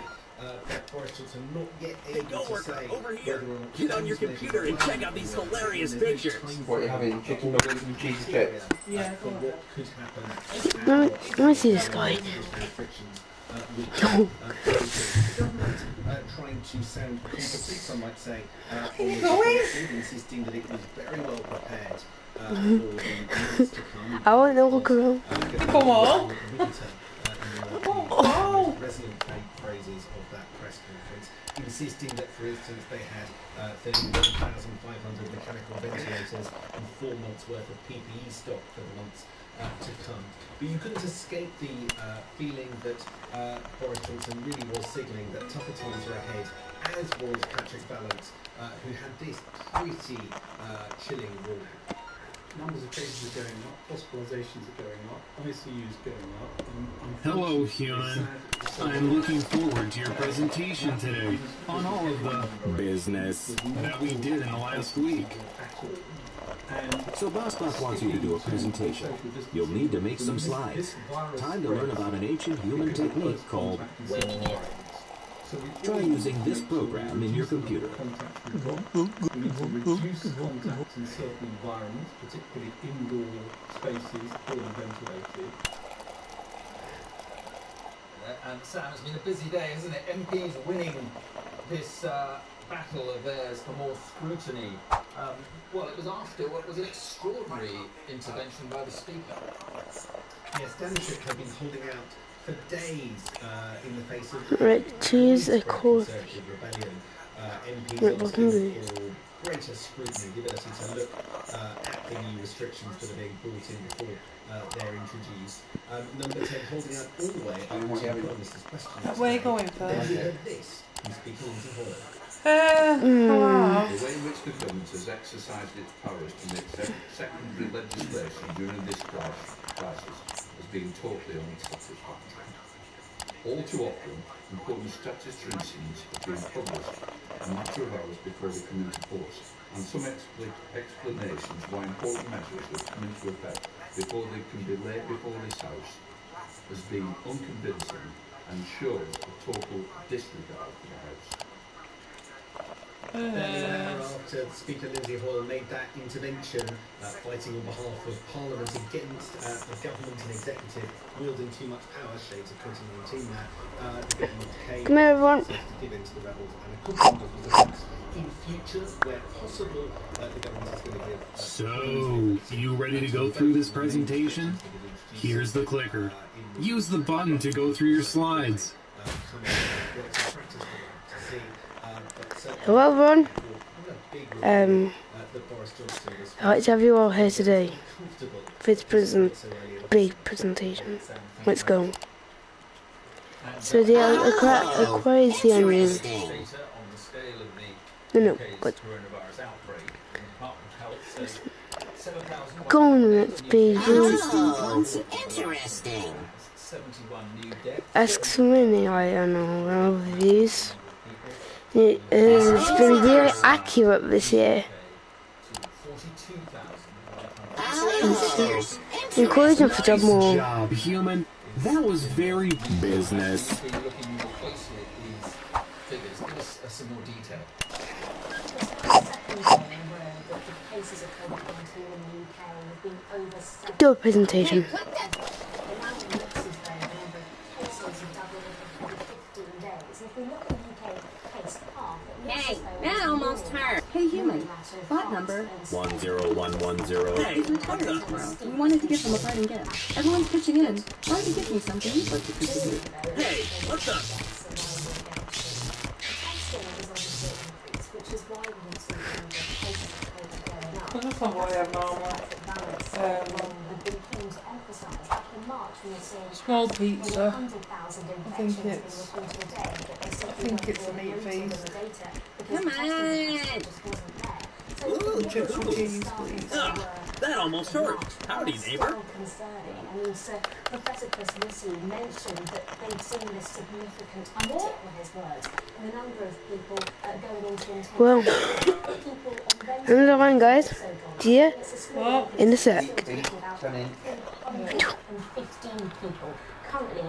Boris Johnson not yet able to say over here. Get on your computer and check out these hilarious pictures. What are you having? Chicken nuggets and cheese chips? Yeah. What could happen? Let me see this guy. Trying to sound competent, some might say, insisting that it was very well prepared for the months to come. I want to walk around. Come on. Resonant phrases of that press conference, insisting that, for instance, they had 31,500 mechanical ventilators and 4 months' worth of PPE stock for the months to come. But you couldn't escape the feeling that Boris Johnson really was signalling that tougher times are ahead, as was Patrick Vallance, who had this pretty chilling warning. Numbers of cases are going up, hospitalizations are going up, ICU is going up. Hello, human. I'm looking forward to your presentation today on all of the business that we did in the last week. So Bossbot wants you to do a presentation. You'll need to make some slides. Time to learn about an ancient human technique called webinar. Try using this program in your computer. We need to reduce contact in certain environments, particularly indoor spaces, poorly ventilated. And Sam, it's been a busy day, hasn't it? MPs winning this battle of theirs for more scrutiny. Well, it was after what was an extraordinary intervention by the Speaker. Yes, Danishuk have been holding out for days in the face of Right, choose a coffee. rebellion. Right, what can we do? MPs greater scrutiny, the ability to look at the new restrictions that are being brought in before they're introduced. Number 10 holding out all the way up to Prime Minister's questions. Where are you going first? Then we heard this from Speaker Lindsay Hoyle. Hello. The way in which the government has exercised its powers to make secondary legislation during this crisis has been totally unsatisfactory. All too often, important statutory instruments have been published a matter of hours before they come into force, and some explanations why important measures have come into effect before they can be laid before this House has been unconvincing and shows a total disregard for the House. Barely an hour after Speaker Lindsay Hoyle made that intervention, fighting on behalf of Parliament against the government and executive wielding too much power, shades of 2019 now, the government came Come here, everyone. to give in to the rebels and a couple of defence in future where possible the government is going to give... So, you ready to go through this presentation? Here's the clicker. Use the button to go through your slides. Hello everyone. I'd like to have you all here today for this big presentation. Let's go. So they are crazy onion. No, but go on the next page. Interesting. Ask so many, I don't know, overviews. It's been really accurate this year. Encouraging for job more. Job, human. That was very business. Looking more closely at these figures, give us some more detail. Do a presentation. Hey, that almost hurt. Hey, human. Bot number 10110. is retiring tomorrow. We wanted to give them a parting gift. Everyone's pitching in. Why don't you give me something? But you contribute. Hey, what the? I just don't what I have normal. Small pizza. I think it's a meat feast. Come on! Ooh, chips and cheese, please. That almost hurt. Howdy, neighbor. Professor Chris Whistler mentioned that they'd seen this significant uptick with his words, and the number of people going into intensive Well, another one, guys. See ya in a sec. 115 people currently in